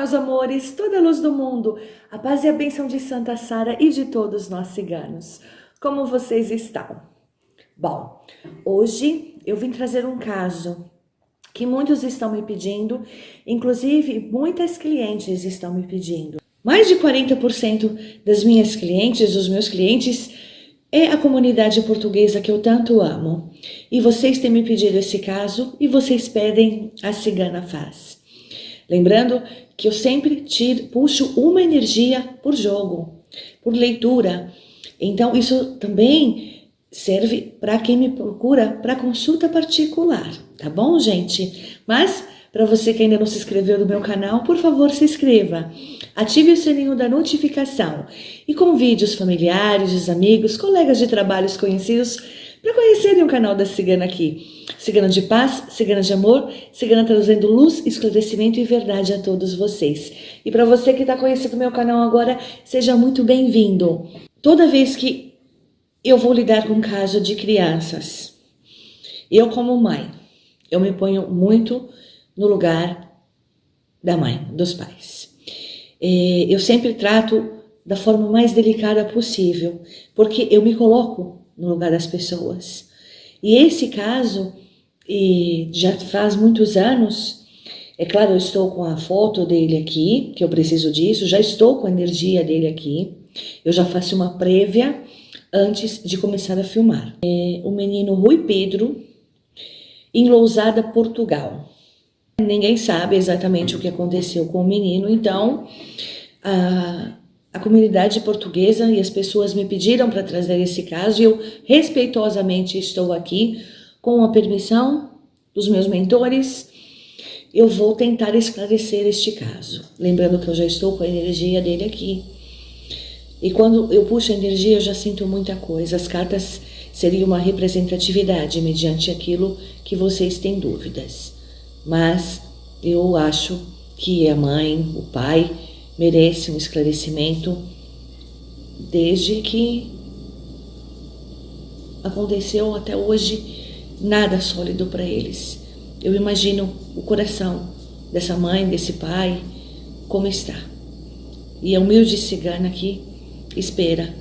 meus amores, toda a luz do mundo, a paz e a bênção de Santa Sara e de todos nós ciganos. Como vocês estão? Bom, hoje eu vim trazer um caso que muitos estão me pedindo, inclusive muitas clientes estão me pedindo. Mais de 40% das minhas clientes, dos meus clientes, é a comunidade portuguesa que eu tanto amo. E vocês têm me pedido esse caso e vocês pedem a Cigana Faz. Lembrando que eu sempre puxo uma energia por jogo, por leitura. Então, isso também serve para quem me procura para consulta particular, tá bom, gente? Mas, para você que ainda não se inscreveu no meu canal, por favor, se inscreva. Ative o sininho da notificação e convide os familiares, os amigos, colegas de trabalhos conhecidos para conhecerem o canal da Cigana aqui. Cigana de paz, cigana de amor, cigana trazendo luz, esclarecimento e verdade a todos vocês. E para você que está conhecendo o meu canal agora, seja muito bem-vindo. Toda vez que eu vou lidar com um caso de crianças, eu como mãe, eu me ponho muito no lugar da mãe, dos pais. Eu sempre trato da forma mais delicada possível, porque eu me coloco no lugar das pessoas. E esse caso, já faz muitos anos, é claro, eu estou com a foto dele aqui, que eu preciso disso, já estou com a energia dele aqui, eu já faço uma prévia antes de começar a filmar. O menino Rui Pedro, em Lousada, Portugal. Ninguém sabe exatamente o que aconteceu com o menino, então a comunidade portuguesa e as pessoas me pediram para trazer esse caso e eu respeitosamente estou aqui com a permissão dos meus mentores. Eu vou tentar esclarecer este caso, lembrando que eu já estou com a energia dele aqui. E quando eu puxo a energia, eu já sinto muita coisa. As cartas seriam uma representatividade mediante aquilo que vocês têm dúvidas. Mas eu acho que a mãe, o pai, merece um esclarecimento desde que aconteceu até hoje, nada sólido para eles. Eu imagino o coração dessa mãe, desse pai, como está. E a humilde cigana aqui espera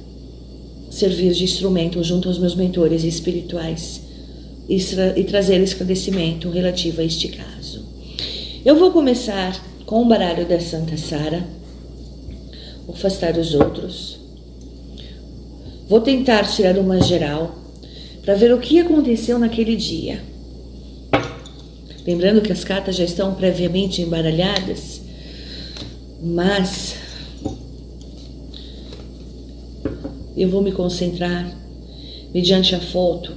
servir de instrumento junto aos meus mentores espirituais e trazer esclarecimento relativo a este caso. Eu vou começar com o baralho da Santa Sara, vou afastar os outros, vou tentar tirar uma geral para ver o que aconteceu naquele dia. Lembrando que as cartas já estão previamente embaralhadas, mas eu vou me concentrar mediante a foto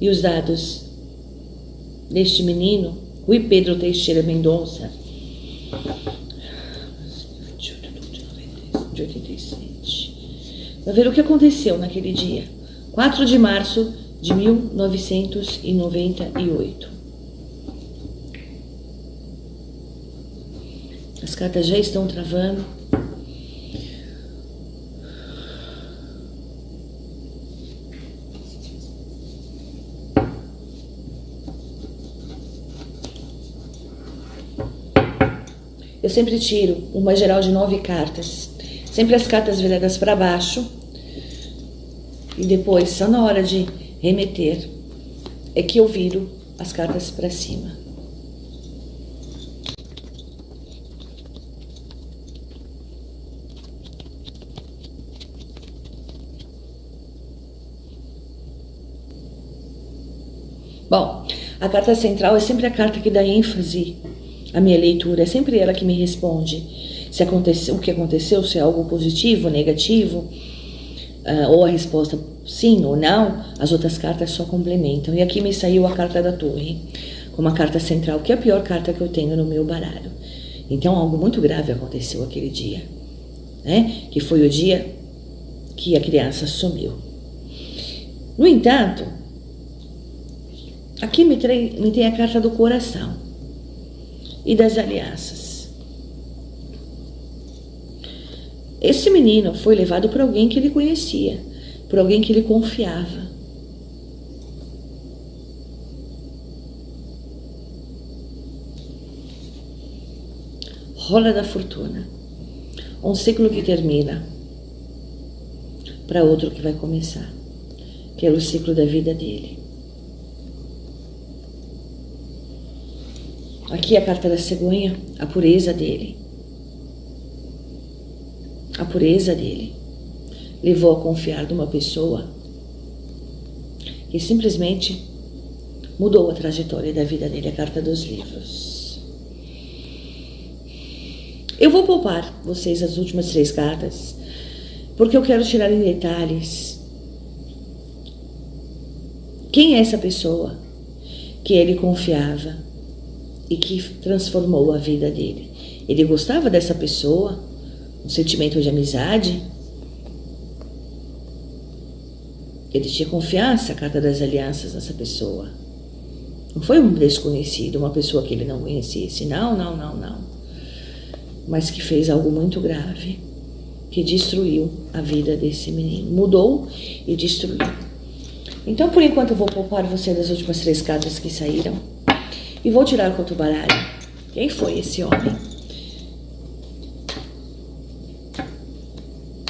e os dados deste menino, Rui Pedro Teixeira Mendonça, de 87. Para ver o que aconteceu naquele dia, 4 de março de 1998. As cartas já estão travando. Eu sempre tiro uma geral de 9 cartas, sempre as cartas viradas para baixo, e depois, só na hora de remeter, é que eu viro as cartas para cima. Bom, a carta central é sempre a carta que dá ênfase à minha leitura, é sempre ela que me responde se aconteceu, o que aconteceu, se é algo positivo, negativo, ou a resposta sim ou não. As outras cartas só complementam. E aqui me saiu a carta da Torre, como a carta central, que é a pior carta que eu tenho no meu baralho. Então algo muito grave aconteceu aquele dia, né? Que foi o dia que a criança sumiu. No entanto, aqui me tem a carta do coração e das alianças. Esse menino foi levado por alguém que ele conhecia, por alguém que ele confiava. roda da fortuna. Um ciclo que termina para outro que vai começar, que é o ciclo da vida dele. Aqui a carta da cegonha, a pureza dele. A pureza dele levou a confiar numa pessoa que simplesmente mudou a trajetória da vida dele, a carta dos livros. Eu vou poupar vocês as últimas 3 cartas, porque eu quero tirar em detalhes quem é essa pessoa que ele confiava e que transformou a vida dele. Ele gostava dessa pessoa, um sentimento de amizade. Ele tinha confiança, a carta das alianças, nessa pessoa. Não foi um desconhecido, uma pessoa que ele não conhecesse. Não. Mas que fez algo muito grave, que destruiu a vida desse menino. Mudou e destruiu. Então, por enquanto, eu vou poupar você das últimas 3 cartas que saíram. E vou tirar com outro baralho. Quem foi esse homem?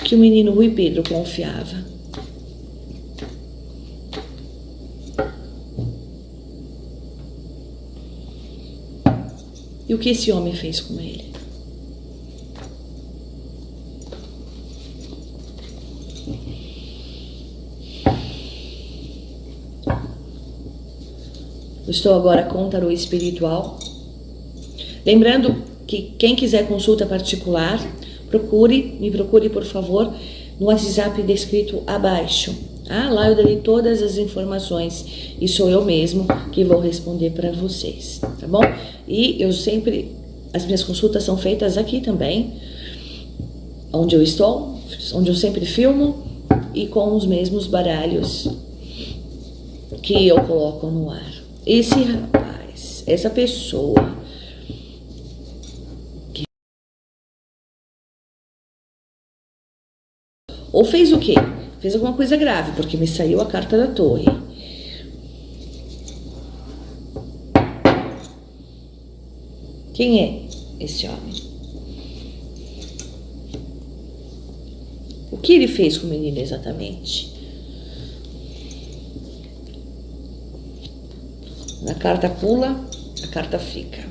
Que o menino Rui Pedro confiava. E o que esse homem fez com ele? Eu estou agora com o tarô espiritual. Lembrando que quem quiser consulta particular, me procure, por favor, no WhatsApp descrito abaixo. Lá eu darei todas as informações e sou eu mesmo que vou responder para vocês, tá bom? E as minhas consultas são feitas aqui também, onde eu estou, onde eu sempre filmo e com os mesmos baralhos que eu coloco no ar. Esse rapaz, essa pessoa que ou fez o quê? Fez alguma coisa grave, porque me saiu a carta da torre. Quem é esse homem? O que ele fez com o menino exatamente? A carta pula, a carta fica.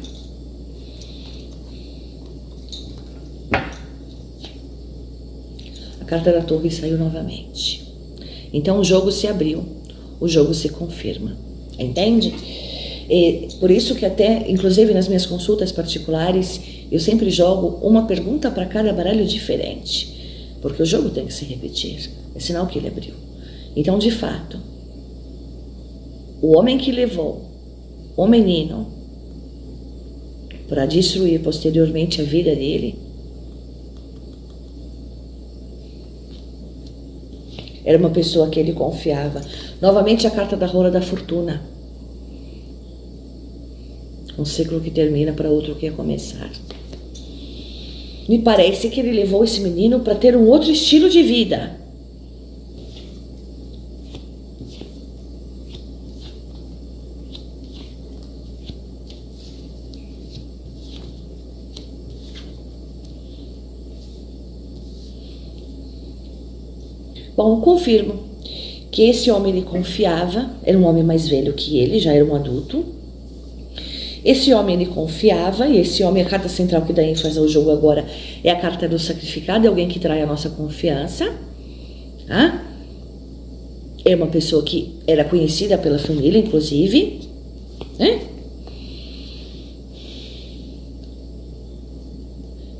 A carta da torre saiu novamente. Então o jogo se abriu, o jogo se confirma. Entende? E por isso que até, inclusive nas minhas consultas particulares, eu sempre jogo uma pergunta para cada baralho diferente. Porque o jogo tem que se repetir. É sinal que ele abriu. Então, de fato, o homem que levou o menino para destruir posteriormente a vida dele era uma pessoa que ele confiava. Novamente a carta da roda da fortuna. Um ciclo que termina para outro que ia começar. Me parece que ele levou esse menino para ter um outro estilo de vida. Bom, confirmo que esse homem ele confiava, era um homem mais velho que ele, já era um adulto. Esse homem ele confiava, e esse homem, a carta central que dá ênfase ao jogo agora é a carta do sacrificado, é alguém que trai a nossa confiança. É uma pessoa que era conhecida pela família, inclusive.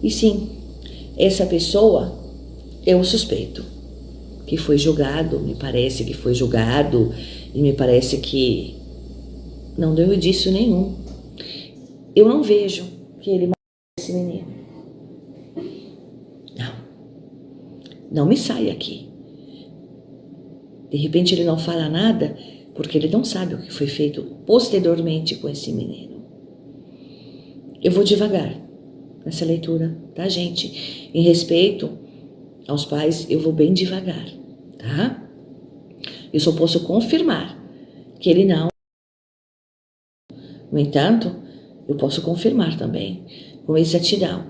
E sim, essa pessoa é o suspeito. Que foi julgado, me parece que foi julgado, e me parece que não deu indício nenhum. Eu não vejo que ele matou esse menino. Não me sai aqui. De repente ele não fala nada, porque ele não sabe o que foi feito posteriormente com esse menino. Eu vou devagar nessa leitura, tá, gente? Em respeito aos pais, eu vou bem devagar, tá? Eu só posso confirmar que ele não. No entanto, eu posso confirmar também com exatidão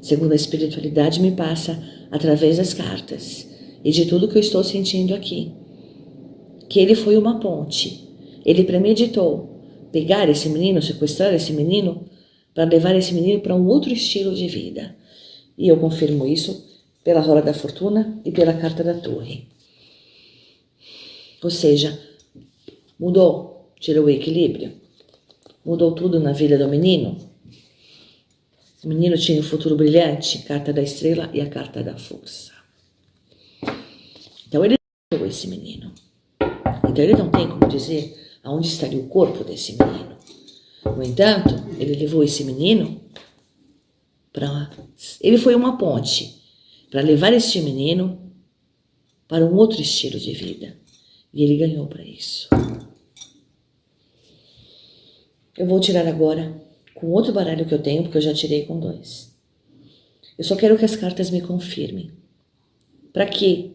segundo a espiritualidade me passa através das cartas e de tudo que eu estou sentindo aqui, que ele foi uma ponte. Ele premeditou pegar esse menino, sequestrar esse menino, para levar esse menino para um outro estilo de vida. E eu confirmo isso pela roda da fortuna e pela carta da torre. Ou seja, mudou, tirou o equilíbrio, mudou tudo na vida do menino. O menino tinha um futuro brilhante, carta da estrela e a carta da força. Então ele levou esse menino. Então ele não tem como dizer aonde estaria o corpo desse menino. No entanto, ele levou esse menino para... Ele foi uma ponte para levar este menino para um outro estilo de vida. E ele ganhou para isso. Eu vou tirar agora com outro baralho que eu tenho, porque eu já tirei com 2. Eu só quero que as cartas me confirmem. Para quê?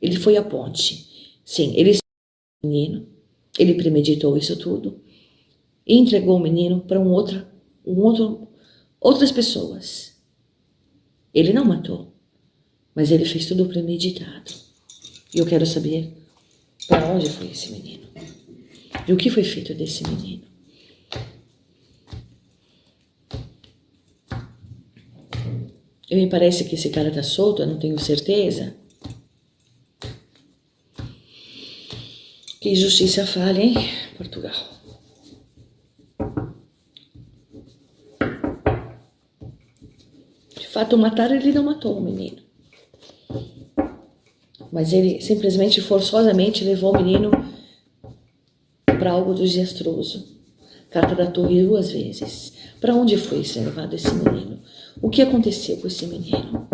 Ele foi a ponte. Sim, ele o menino, ele premeditou isso tudo e entregou o menino para outras pessoas. Ele não matou, mas ele fez tudo premeditado. E eu quero saber para onde foi esse menino e o que foi feito desse menino. Me parece que esse cara tá solto, eu não tenho certeza. Que justiça fale, hein, Portugal? De fato, mataram, ele não matou o menino. Mas ele simplesmente, forçosamente, levou o menino para algo desastroso. Carta da torre 2 vezes. Para onde foi ser levado esse menino? O que aconteceu com esse menino?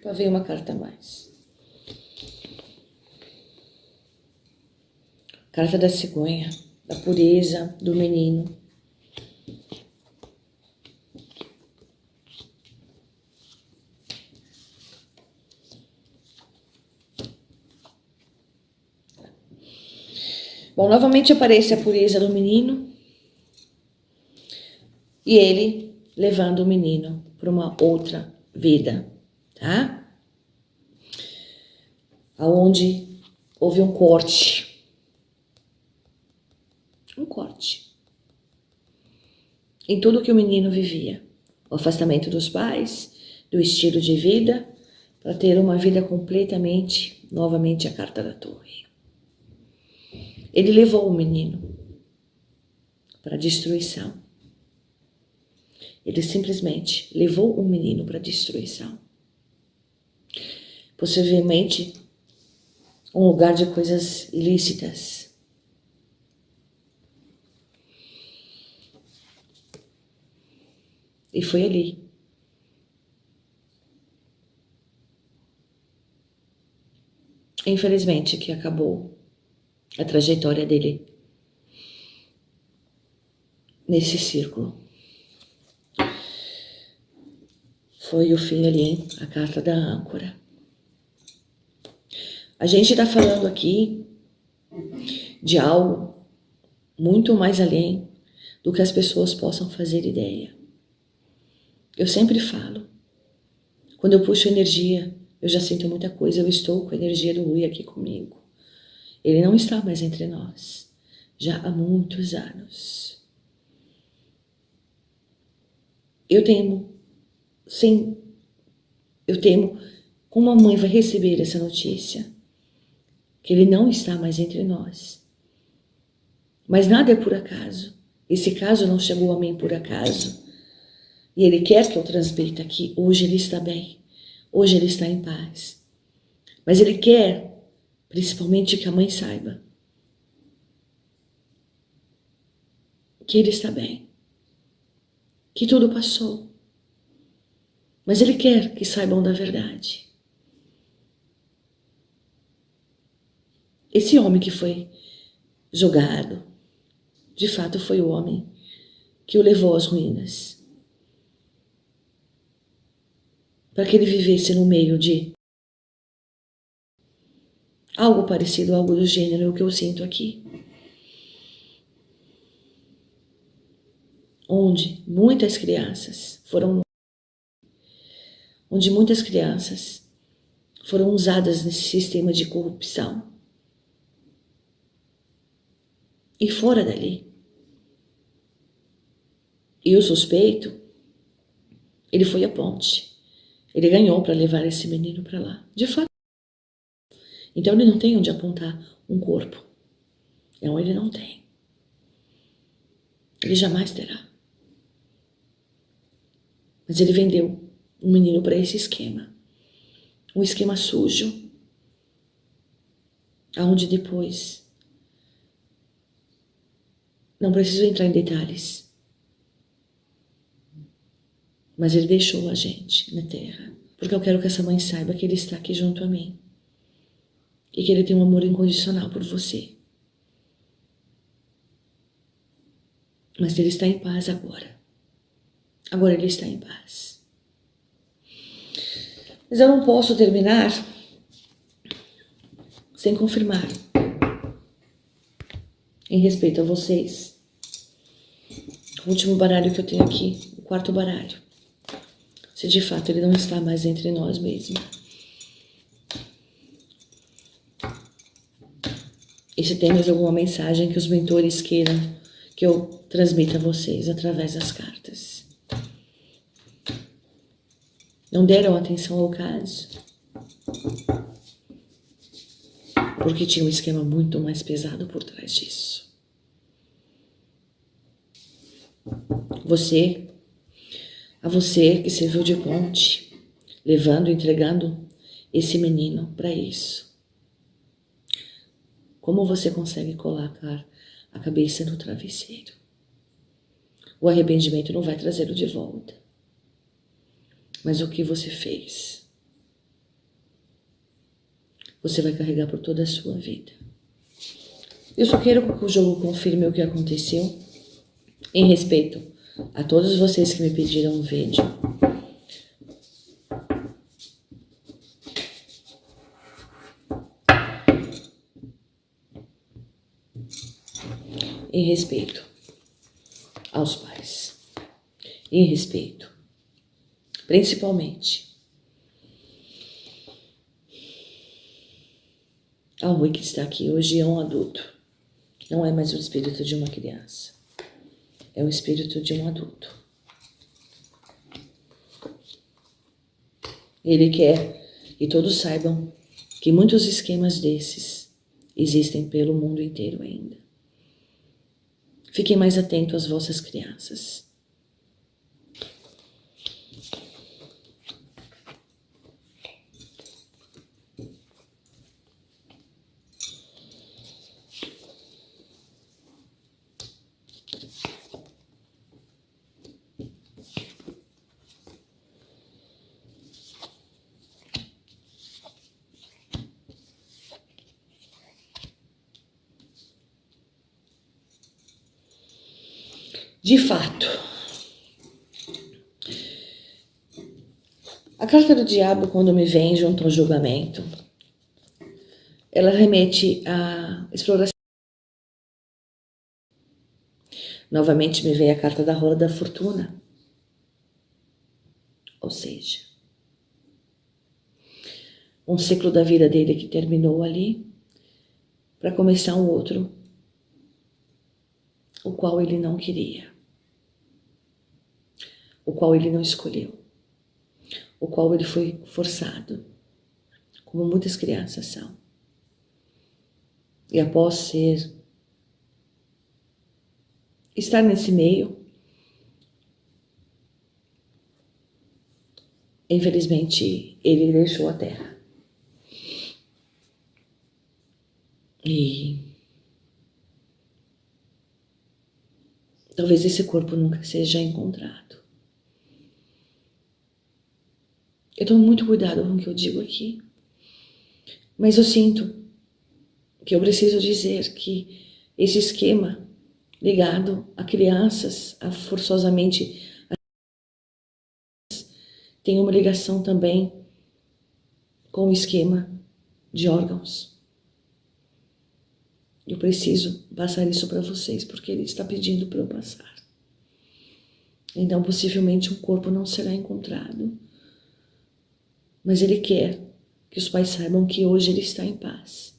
Para ver uma carta a mais. Carta da cegonha, da pureza do menino. Bom, novamente aparece a pureza do menino e ele levando o menino para uma outra vida, tá? Aonde houve um corte. Um corte. Em tudo que o menino vivia. O afastamento dos pais, do estilo de vida, para ter uma vida completamente, novamente a carta da torre. Ele levou o menino para a destruição. Ele simplesmente levou o menino para a destruição. Possivelmente um lugar de coisas ilícitas. E foi ali. Infelizmente que acabou a trajetória dele nesse círculo. Foi o fim ali, hein? A carta da âncora. A gente está falando aqui de algo muito mais além do que as pessoas possam fazer ideia. Eu sempre falo, quando eu puxo energia, eu já sinto muita coisa, eu estou com a energia do Rui aqui comigo. Ele não está mais entre nós, já há muitos anos. Eu temo, como a mãe vai receber essa notícia, que ele não está mais entre nós. Mas nada é por acaso. Esse caso não chegou a mim por acaso. E ele quer que eu transmita que hoje ele está bem, hoje ele está em paz. Mas ele quer, principalmente, que a mãe saiba que ele está bem, que tudo passou, Mas ele quer que saibam da verdade. Esse homem que foi jogado, de fato foi o homem que o levou às ruínas. Para que ele vivesse no meio de algo parecido, algo do gênero, é o que eu sinto aqui. Onde muitas crianças foram usadas nesse sistema de corrupção. E fora dali. E o suspeito, ele foi a ponte. Ele ganhou para levar esse menino para lá. De fato. Então ele não tem onde apontar um corpo. Não, ele não tem. Ele jamais terá. Mas ele vendeu um menino para esse esquema. Um esquema sujo. Aonde depois... Não preciso entrar em detalhes. Mas ele deixou a gente na terra. Porque eu quero que essa mãe saiba que ele está aqui junto a mim. E que ele tem um amor incondicional por você. Mas ele está em paz agora. Agora ele está em paz. Mas eu não posso terminar sem confirmar, em respeito a vocês, o último baralho que eu tenho aqui, o quarto baralho, se de fato ele não está mais entre nós mesmo. E se tem mais alguma mensagem que os mentores queiram que eu transmita a vocês através das cartas. Não deram atenção ao caso, porque tinha um esquema muito mais pesado por trás disso. A você que serviu de ponte, levando, entregando esse menino para isso. Como você consegue colocar a cabeça no travesseiro? O arrependimento não vai trazê-lo de volta. Mas o que você fez, você vai carregar por toda a sua vida. Eu só quero que o jogo confirme o que aconteceu, em respeito a todos vocês que me pediram um vídeo. Em respeito aos pais. Em respeito, principalmente, ao Rui que está aqui hoje é um adulto. Não é mais o espírito de uma criança. É o espírito de um adulto. Ele quer que todos saibam que muitos esquemas desses existem pelo mundo inteiro ainda. Fiquem mais atentos às vossas crianças. De fato, a carta do diabo, quando me vem junto ao julgamento, ela remete à exploração. Novamente me vem a carta da roda da fortuna. Ou seja, um ciclo da vida dele que terminou ali, para começar um outro, o qual ele não queria. O qual ele não escolheu, o qual ele foi forçado, como muitas crianças são. E após estar nesse meio, infelizmente ele deixou a terra. E talvez esse corpo nunca seja encontrado. Eu tomo muito cuidado com o que eu digo aqui. Mas eu sinto que eu preciso dizer que esse esquema ligado a crianças, a forçosamente, tem uma ligação também com o esquema de órgãos. Eu preciso passar isso para vocês, porque ele está pedindo para eu passar. Então, possivelmente, um corpo não será encontrado. Mas ele quer que os pais saibam que hoje ele está em paz.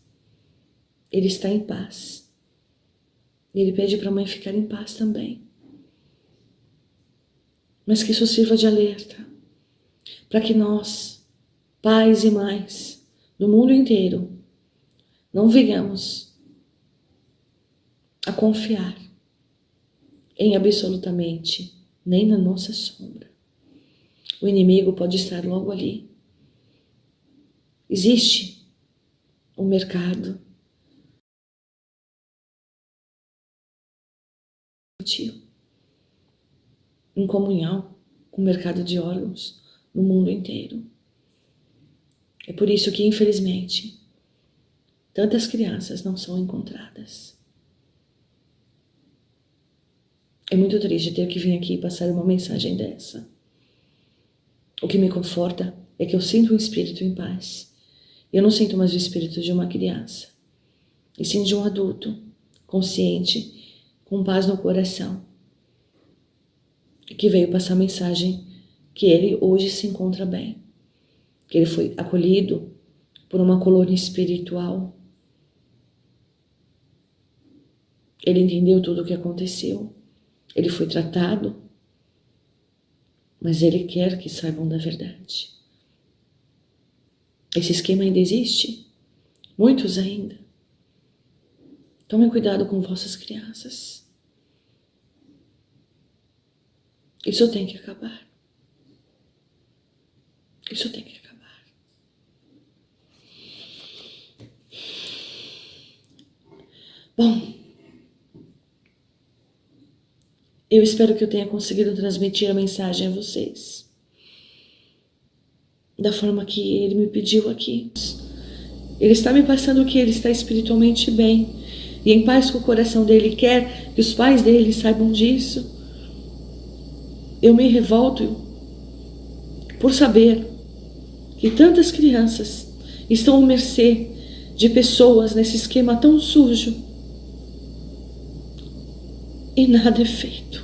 Ele está em paz. E ele pede para a mãe ficar em paz também. Mas que isso sirva de alerta para que nós, pais e mães do mundo inteiro, não venhamos a confiar em absolutamente nem na nossa sombra. O inimigo pode estar logo ali. Existe um mercado em comunhão com o mercado de órgãos no mundo inteiro. É por isso que, infelizmente, tantas crianças não são encontradas. É muito triste ter que vir aqui e passar uma mensagem dessa. O que me conforta é que eu sinto um espírito em paz. Eu não sinto mais o espírito de uma criança, e sim de um adulto, consciente, com paz no coração, que veio passar a mensagem que ele hoje se encontra bem, que ele foi acolhido por uma colônia espiritual. Ele entendeu tudo o que aconteceu, ele foi tratado, mas ele quer que saibam da verdade. Esse esquema ainda existe, muitos ainda. Tomem cuidado com vossas crianças. Isso tem que acabar. Isso tem que acabar. Bom, eu espero que eu tenha conseguido transmitir a mensagem a vocês da forma que ele me pediu aqui. Ele está me passando que ele está espiritualmente bem e em paz com o coração dele, quer que os pais dele saibam disso. Eu me revolto por saber que tantas crianças estão à mercê de pessoas nesse esquema tão sujo e nada é feito.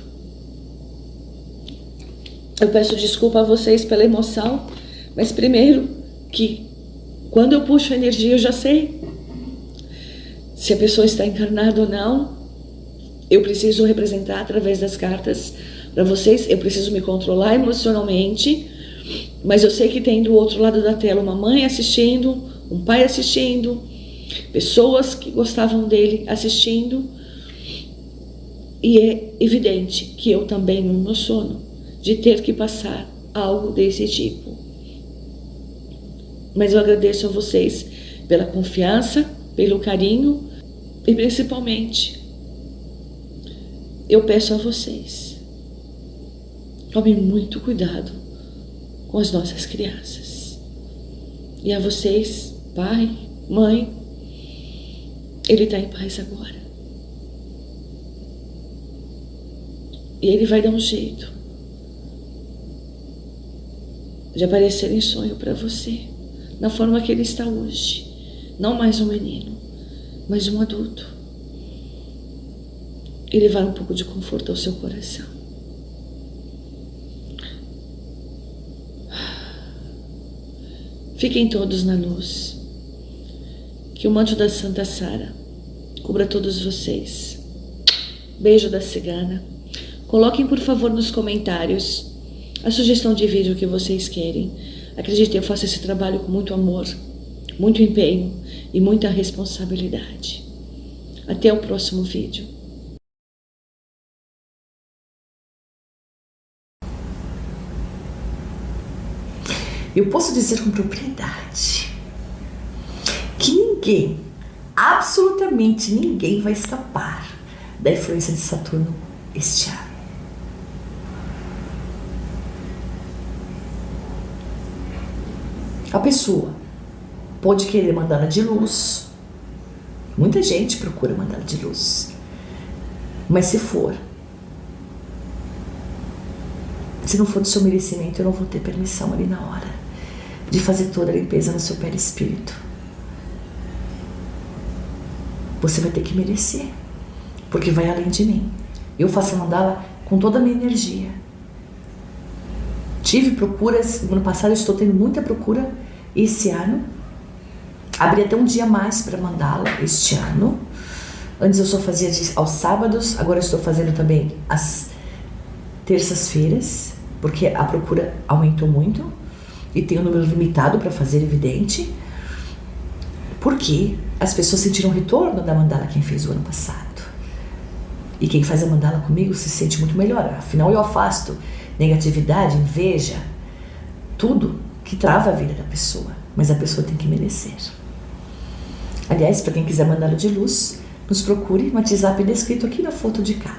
Eu peço desculpa a vocês pela emoção, mas primeiro que quando eu puxo a energia eu já sei se a pessoa está encarnada ou não. Eu preciso representar através das cartas para vocês, eu preciso me controlar emocionalmente, mas eu sei que tem do outro lado da tela uma mãe assistindo, um pai assistindo, pessoas que gostavam dele assistindo, e é evidente que eu também no meu sono, de ter que passar algo desse tipo. Mas eu agradeço a vocês pela confiança, pelo carinho e principalmente eu peço a vocês, tomem muito cuidado com as nossas crianças. E a vocês, pai, mãe, ele está em paz agora. E ele vai dar um jeito de aparecer em sonho para você, na forma que ele está hoje. Não mais um menino, mas um adulto. E levar um pouco de conforto ao seu coração. Fiquem todos na luz. Que o manto da Santa Sara cubra todos vocês. Beijo da cigana. Coloquem, por favor, nos comentários a sugestão de vídeo que vocês querem. Acreditem, eu faço esse trabalho com muito amor, muito empenho e muita responsabilidade. Até o próximo vídeo. Eu posso dizer com propriedade que ninguém, absolutamente ninguém, vai escapar da influência de Saturno este ano. A pessoa pode querer mandala de luz. Muita gente procura mandala de luz. Mas se não for do seu merecimento, eu não vou ter permissão ali na hora de fazer toda a limpeza no seu perispírito. Você vai ter que merecer, porque vai além de mim. Eu faço a mandala com toda a minha energia. Tive procuras, no ano passado eu estou tendo muita procura esse ano. Abri até um dia mais para mandala este ano. Antes eu só fazia aos sábados, agora eu estou fazendo também às terças-feiras, porque a procura aumentou muito e tem um número limitado para fazer, evidente, porque as pessoas sentiram o retorno da mandala quem fez o ano passado. E quem faz a mandala comigo se sente muito melhor. Afinal, eu afasto negatividade, inveja, tudo que trava a vida da pessoa. Mas a pessoa tem que merecer. Aliás, para quem quiser mandala de luz, nos procure no WhatsApp descrito aqui na foto de cá.